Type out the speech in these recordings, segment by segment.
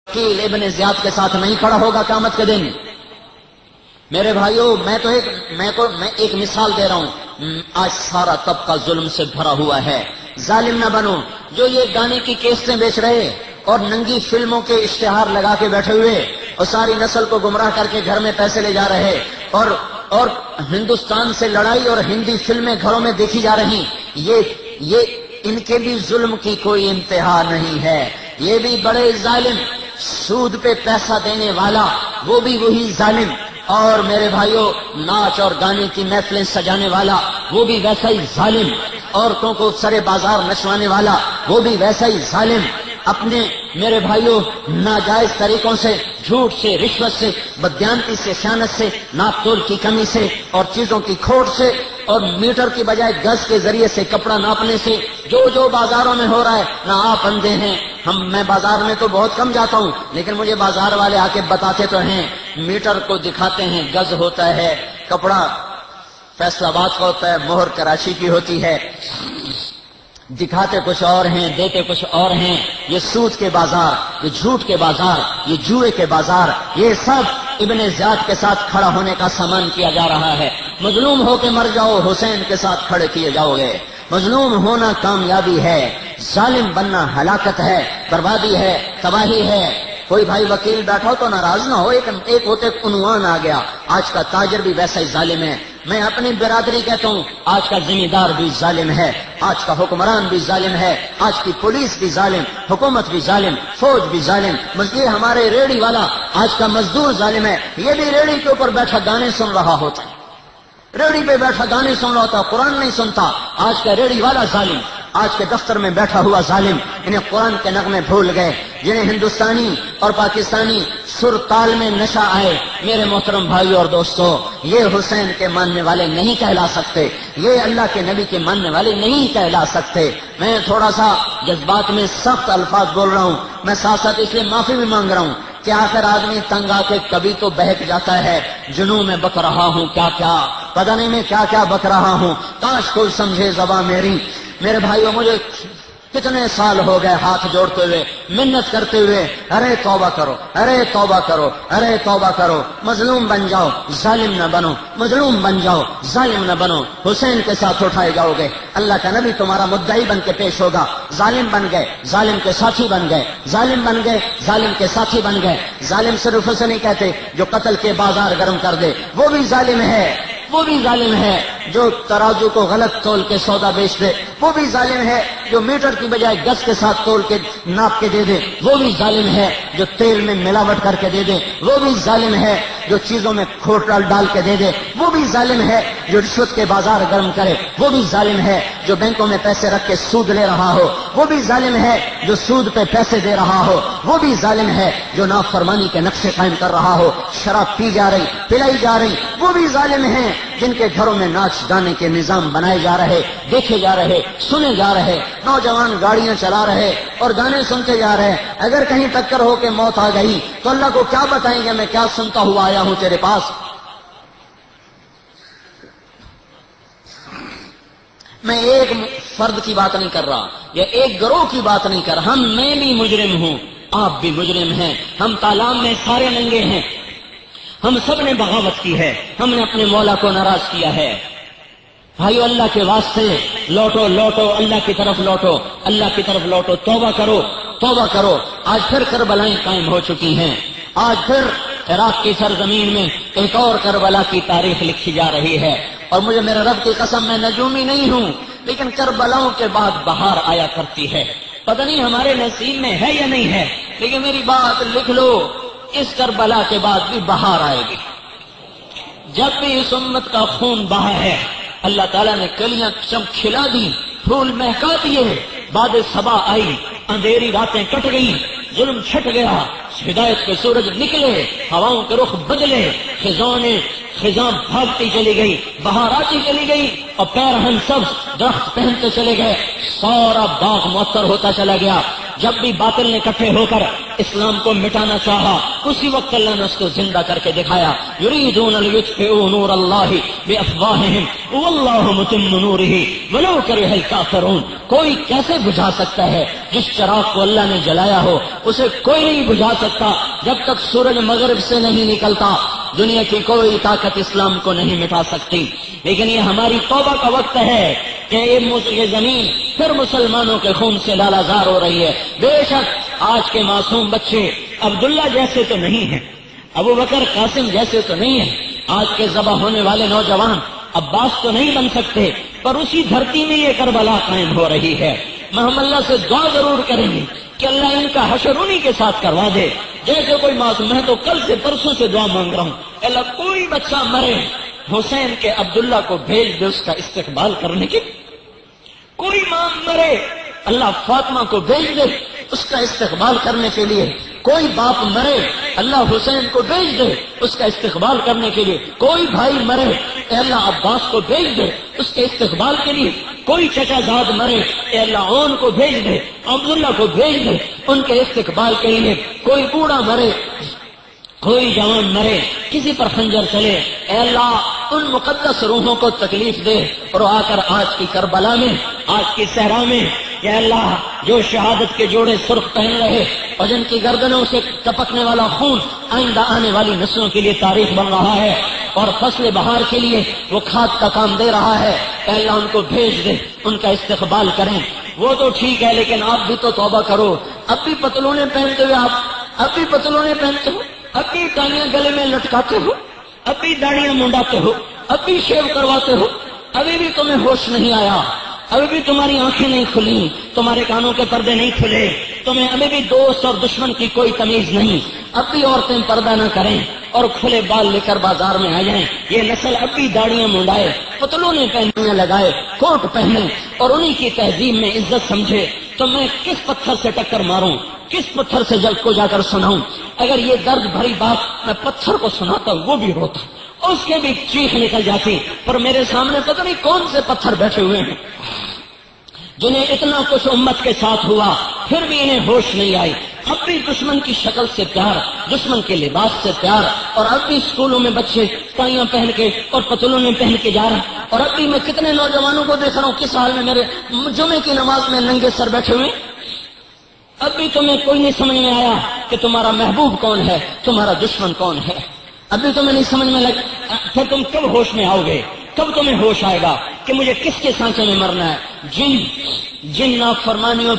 وکیل ابن زیاد کے ساتھ نہیں کھڑا ہوگا قیامت کے دن؟ میرے بھائیوں، میں ایک مثال دے رہا ہوں۔ آج سارا طبقہ ظلم سے بھرا ہوا ہے۔ ظالم نہ بنو جو یہ گانے کی کیسٹیں بیچ رہے اور ننگی فلموں کے اشتہار لگا کے بیٹھے ہوئے اور ساری نسل کو گمراہ کر کے گھر میں پیسے لے جا رہے اور ہندوستان سے لڑائی اور ہندی فلمیں گھروں میں دیکھی جا رہی، یہ ان کے بھی ظلم کی کوئی انتہا نہیں ہے۔ یہ بھی بڑے ظالم، سود پہ پیسہ دینے والا وہ بھی وہی ظالم، اور میرے بھائیوں ناچ اور گانے کی محفلیں سجانے والا وہ بھی ویسا ہی ظالم، عورتوں کو سرے بازار نچوانے والا وہ بھی ویسا ہی ظالم، اپنے میرے بھائیوں ناجائز طریقوں سے، جھوٹ سے، رشوت سے، بددیانتی سے، خیانت سے، ناپ تول کی کمی سے اور چیزوں کی کھوٹ سے اور میٹر کی بجائے گز کے ذریعے سے کپڑا ناپنے سے جو بازاروں میں ہو رہا ہے، نہ آپ اندھے ہیں، میں بازار میں تو بہت کم جاتا ہوں، لیکن مجھے بازار والے آ کے بتاتے تو ہیں، میٹر کو دکھاتے ہیں، گز ہوتا ہے، کپڑا فیصل آباد کا ہوتا ہے، مہر کراچی کی ہوتی ہے، دکھاتے کچھ اور ہیں، دیتے کچھ اور ہیں۔ یہ سود کے بازار، یہ جھوٹ کے بازار، یہ جوئے کے بازار، یہ سب ابن زیاد کے ساتھ کھڑا ہونے کا سامان کیا جا رہا ہے۔ مظلوم ہو کے مر جاؤ، حسین کے ساتھ کھڑے کیے جاؤ گے۔ مظلوم ہونا کامیابی ہے، ظالم بننا ہلاکت ہے، بربادی ہے، تباہی ہے۔ کوئی بھائی وکیل بیٹھا ہو تو ناراض نہ ہو، ایک ہوتے عنوان آ گیا، آج کا تاجر بھی ویسا ہی ظالم ہے۔ میں اپنی برادری کہتا ہوں، آج کا ذمہ دار بھی ظالم ہے، آج کا حکمران بھی ظالم ہے، آج کی پولیس بھی ظالم، حکومت بھی ظالم، فوج بھی ظالم، یہ ہمارے ریڑھی والا آج کا مزدور ظالم ہے۔ یہ بھی ریڑھی کے اوپر بیٹھا گانے سن رہا ہوتا ہے، ریڑھی پہ بیٹھا گانے سن رہا ہوتا، قرآن نہیں سنتا۔ آج کا ریڑھی والا ظالم، آج کے دفتر میں بیٹھا ہوا ظالم، انہیں قرآن کے نغمے بھول گئے، جنہیں ہندوستانی اور پاکستانی سر تال میں نشہ آئے۔ میرے محترم بھائی اور دوستو، یہ حسین کے ماننے والے نہیں کہلا سکتے، یہ اللہ کے نبی کے ماننے والے نہیں کہلا سکتے۔ میں تھوڑا سا جذبات میں سخت الفاظ بول رہا ہوں، میں ساتھ ساتھ اس لیے معافی بھی مانگ رہا ہوں کہ آخر آدمی تنگ آ کے کبھی تو بہک جاتا ہے۔ جنوں میں بک رہا ہوں کیا پتہ نہیں میں کیا بک رہا ہوں، کاش کوئی سمجھے زباں میری۔ میرے بھائیوں، مجھے کتنے سال ہو گئے ہاتھ جوڑتے ہوئے، منت کرتے ہوئے، ارے توبہ کرو، ارے توبہ کرو، ارے توبہ کرو، مظلوم بن جاؤ، ظالم نہ بنو، مظلوم بن جاؤ، ظالم نہ بنو، حسین کے ساتھ اٹھائے جاؤ گے، اللہ کا نبی تمہارا مدعی بن کے پیش ہوگا۔ ظالم بن گئے، ظالم کے ساتھی بن گئے، ظالم بن گئے، ظالم کے ساتھی بن گئے۔ ظالم صرف اسے نہیں کہتے جو قتل کے بازار گرم کر دے، وہ بھی ظالم ہے، وہ بھی ظالم ہے جو ترازو کو غلط تول کے سودا بیچ دے، وہ بھی ظالم ہے جو میٹر کی بجائے گز کے ساتھ تول کے ناپ کے دے دے، وہ بھی ظالم ہے جو تیل میں ملاوٹ کر کے دے دے، وہ بھی ظالم ہے جو چیزوں میں کھوٹ ڈال کے دے دے، وہ بھی ظالم ہے جو رشوت کے بازار گرم کرے، وہ بھی ظالم ہے جو بینکوں میں پیسے رکھ کے سود لے رہا ہو، وہ بھی ظالم ہے جو سود پہ پیسے دے رہا ہو، وہ بھی ظالم ہے جو نافرمانی کے نقشے قائم کر رہا ہو، شراب پی جا رہی، پلائی جا رہی، وہ بھی ظالم ہیں جن کے گھروں میں ناچ گانے کے نظام بنائے جا رہے، دیکھے جا رہے، سنے جا رہے، نوجوان گاڑیاں چلا رہے اور گانے سنتے جا رہے۔ اگر کہیں ٹکر ہو کے موت آ گئی تو اللہ کو کیا بتائیں گے میں کیا سنتا ہوا آیا ہوں تیرے پاس۔ میں ایک فرد کی بات نہیں کر رہا یا ایک گروہ کی بات نہیں کر رہا، میں بھی مجرم ہوں، آپ بھی مجرم ہیں، ہم تالاب میں سارے ننگے ہیں، ہم سب نے بغاوت کی ہے، ہم نے اپنے مولا کو ناراض کیا ہے۔ بھائیو، اللہ کے واسطے لوٹو، اللہ کی طرف لوٹو، اللہ کی طرف لوٹو، توبہ کرو، توبہ کرو۔ آج پھر کربلائیں قائم ہو چکی ہیں، آج پھر عراق کی سرزمین میں ایک اور کربلا کی تاریخ لکھی جا رہی ہے، اور مجھے میرے رب کی قسم میں نجومی نہیں ہوں، لیکن کربلاؤں کے بعد بہار آیا کرتی ہے۔ پتہ نہیں ہمارے نصیب میں ہے یا نہیں ہے، لیکن میری بات لکھ لو، اس کربلا کے بعد بھی بہار آئے گی۔ جب بھی اس امت کا خون بہا ہے، اللہ تعالیٰ نے کلیاں کھلا دی، پھول مہکا دیے، باد صبا آئی، اندھیری راتیں کٹ گئی، ظلم چھٹ گیا، ہدایت کے سورج نکلے، ہواؤں کے رخ بدلے، خزاں بھاگتی چلی گئی، بہار آتی چلی گئی، اور پیرہن سبز درخت پہنتے چلے گئے، سارا باغ معطر ہوتا چلا گیا۔ جب بھی باطل نے اکٹھے ہو کر اسلام کو مٹانا چاہا اسی وقت اللہ نے اس کو زندہ کر کے دکھایا. یریدون لیطفئوا نور اللہ بافواہہم واللہ متم نورہ ولو کرہ الکافرون. کوئی کیسے بجھا سکتا ہے جس چراغ کو اللہ نے جلایا ہو؟ اسے کوئی نہیں بجھا سکتا جب تک سورج مغرب سے نہیں نکلتا. دنیا کی کوئی طاقت اسلام کو نہیں مٹا سکتی. لیکن یہ ہماری توبہ کا وقت ہے کہ یہ زمین پھر مسلمانوں کے خون سے لالازار ہو رہی ہے. بے شک آج کے معصوم بچے عبداللہ جیسے تو نہیں ہیں، ابو بکر قاسم جیسے تو نہیں ہیں، آج کے ذبح ہونے والے نوجوان عباس تو نہیں بن سکتے، پر اسی دھرتی میں یہ کربلا قائم ہو رہی ہے. ہم اللہ سے دعا ضرور کریں گے کہ اللہ ان کا حشر انہی کے ساتھ کروا دے. جیسے کوئی معصوم، میں تو کل سے پرسوں سے دعا مانگ رہا ہوں، اللہ کوئی بچہ مرے حسین کے عبداللہ کو بھیج دے اس کا استقبال کرنے کی. کوئی ماں مرے اللہ فاطمہ کو بھیج دے اس کا استقبال کرنے کے لیے. کوئی باپ مرے اللہ حسین کو بھیج دے اس کا استقبال کرنے کے لیے. کوئی بھائی مرے اے اللہ عباس کو بھیج دے اس کے استقبال کے لیے. کوئی چچا زاد مرے اے اللہ اون کو بھیج دے، عبداللہ کو بھیج دے ان کے استقبال کے لیے. کوئی بوڑھا مرے، کوئی جوان مرے، کسی پر خنجر چلے اے اللہ ان مقدس روحوں کو تکلیف دے. اور آ کر آج کی کربلا میں، آج کی صحرا میں یا اللہ جو شہادت کے جوڑے سرخ پہن رہے اور جن کی گردنوں سے ٹپکنے والا خون آئندہ آنے والی نسلوں کے لیے تاریخ بن رہا ہے اور فصل بہار کے لیے وہ کھاد کا کام دے رہا ہے، اے اللہ ان کو بھیج دے، ان کا استقبال کریں. وہ تو ٹھیک ہے لیکن آپ بھی تو توبہ کرو. اب بھی پتلونے پہنتے ہوئے اب بھی پتلونے پہنتے ہو، اب بھی ٹانیاں گلے میں لٹکاتے ہو، اب بھی داڑیاں منڈاتے ہو، اب بھی شیو کرواتے ہو. ابھی بھی تمہیں ہوش نہیں آیا، ابھی بھی تمہاری آنکھیں نہیں کھلی، تمہارے کانوں کے پردے نہیں کھلے، تمہیں ابھی بھی دوست اور دشمن کی کوئی تمیز نہیں. اب بھی عورتیں پردہ نہ کریں اور کھلے بال لے کر بازار میں آ جائیں. یہ نسل اب بھی داڑیاں منڈائے، پتلونے پہنیاں لگائے، کوٹ پہنے اور انہی کی تہذیب میں عزت سمجھے. تو میں کس پتھر سے ٹکر ماروں، کس پتھر سے جل کو جا کر سناؤں؟ اگر یہ درد بھری بات میں پتھر کو سناتا وہ بھی روتا، اس کے بھی چیخ نکل جاتی. پر میرے سامنے پتہ نہیں کون سے پتھر بیٹھے ہوئے ہیں جنہیں اتنا کچھ امت کے ساتھ ہوا پھر بھی انہیں ہوش نہیں آئی. اب بھی دشمن کی شکل سے پیار، دشمن کے لباس سے پیار، اور اب بھی اسکولوں میں بچے ٹائیاں پہن کے اور پتلونے پہن کے جا رہے ہیں. اور اب بھی میں کتنے نوجوانوں کو دیکھ رہا ہوں کس حال میں میرے جمعے کی نماز میں ننگے سر بیٹھے ہوئے. اب بھی تمہیں کوئی نہیں سمجھ میں آیا کہ تمہارا محبوب کون ہے، تمہارا دشمن کون ہے. اب بھی تمہیں نہیں سمجھ میں لگ. پھر تم کب ہوش میں آؤ گے؟ کب تمہیں ہوش آئے گا کہ مجھے کس کے سانچے میں مرنا ہے؟ جن نافرمانیوں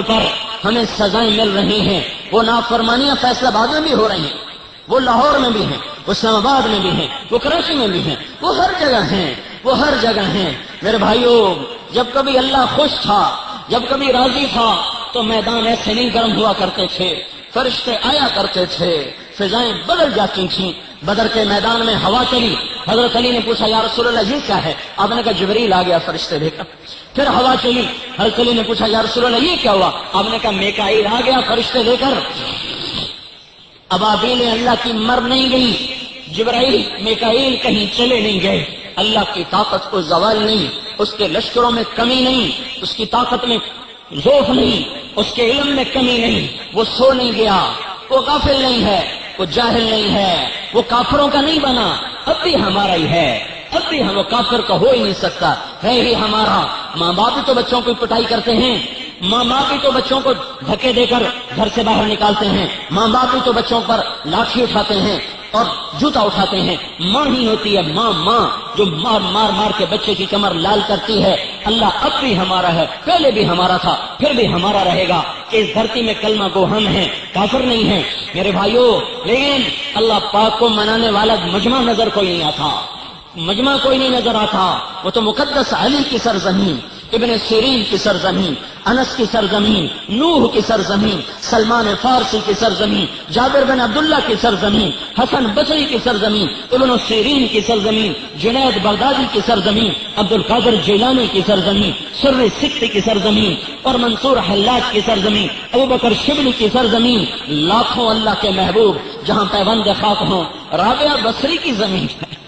پر ہمیں سزائیں مل رہی ہیں. وہ نافرمانیاں فیصل آباد میں بھی ہو رہی ہیں، وہ لاہور میں بھی ہیں، وہ اسلام آباد میں بھی ہیں، وہ کراچی میں بھی ہیں، وہ ہر جگہ ہیں، وہ ہر جگہ ہیں. میرے بھائیو، جب کبھی اللہ خوش تھا، جب کبھی راضی تھا تو میدان ایسے نہیں گرم ہوا کرتے تھے، فرشتے آیا کرتے تھے، فضائیں بدل جاتی تھیں. بدر کے میدان میں ہوا چلی، حضرت علی نے پوچھا یا رسول اللہ یہ کیا ہے؟ آپ نے کہا جبریل آ گیا فرشتے لے کر. پھر ہوا چلی، حضرت علی نے پوچھا یا رسول اللہ یہ کیا ہوا؟ آپ نے کہا میکائیل آ گیا فرشتے لے کر. ابابیل اللہ کی مر نہیں گئی، جبرائیل میکائیل کہیں چلے نہیں گئے. اللہ کی طاقت کو زوال نہیں، اس کے لشکروں میں کمی نہیں، اس کی طاقت میں ضعف نہیں، اس کے علم میں کمی نہیں. وہ سو نہیں گیا، وہ غافل نہیں ہے، وہ جاہل نہیں ہے، وہ کافروں کا نہیں بنا. اب بھی ہمارا ہی ہے، اب بھی ہم کافر کا ہو ہی نہیں سکتا، ہے ہی ہمارا. ماں باپ بھی تو بچوں کو پٹائی کرتے ہیں، ماں باپ بھی تو بچوں کو دھکے دے کر گھر سے باہر نکالتے ہیں، ماں باپ بھی تو بچوں پر لاٹھی اٹھاتے ہیں اور جوتا اٹھاتے ہیں. ماں ہی ہوتی ہے ماں جو مار مار مار کے بچے کی کمر لال کرتی ہے. اللہ اب بھی ہمارا ہے، پہلے بھی ہمارا تھا، پھر بھی ہمارا رہے گا. اس دھرتی میں کلمہ گو ہم ہیں، کافر نہیں ہیں میرے بھائیوں. لیکن اللہ پاک کو منانے والا مجمع نظر کوئی نہیں آتا، مجمع کوئی نہیں نظر آتا. وہ تو مقدس علی کی سرزمین، ابن سیرین کی سرزمین، انس کی سرزمین، نوح کی سرزمین، سلمان فارسی کی سرزمین، جابر بن عبداللہ کی سرزمین، حسن بصری کی سرزمین، ابن سیرین کی سرزمین، جنید بغدادی کی سرزمین، عبد القادر جیلانی کی سرزمین، سر سکتی کی سرزمین، اور منصور حلاج کی سرزمین، ابو بکر شبلی کی سرزمین. لاکھوں اللہ کے محبوب جہاں پیوند خاک ہوں. رابعہ بصری کی زمین ہے،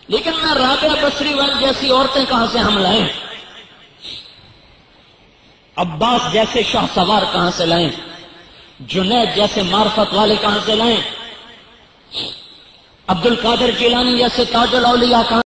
لیکن میں رابعہ بصری والی جیسی عورتیں کہاں سے ہم لائیں؟ عباس جیسے شاہ سوار کہاں سے لائیں؟ جنید جیسے معرفت والے کہاں سے لائیں؟ عبد القادر جیلانی جیسے تاج الاولیاء کہاں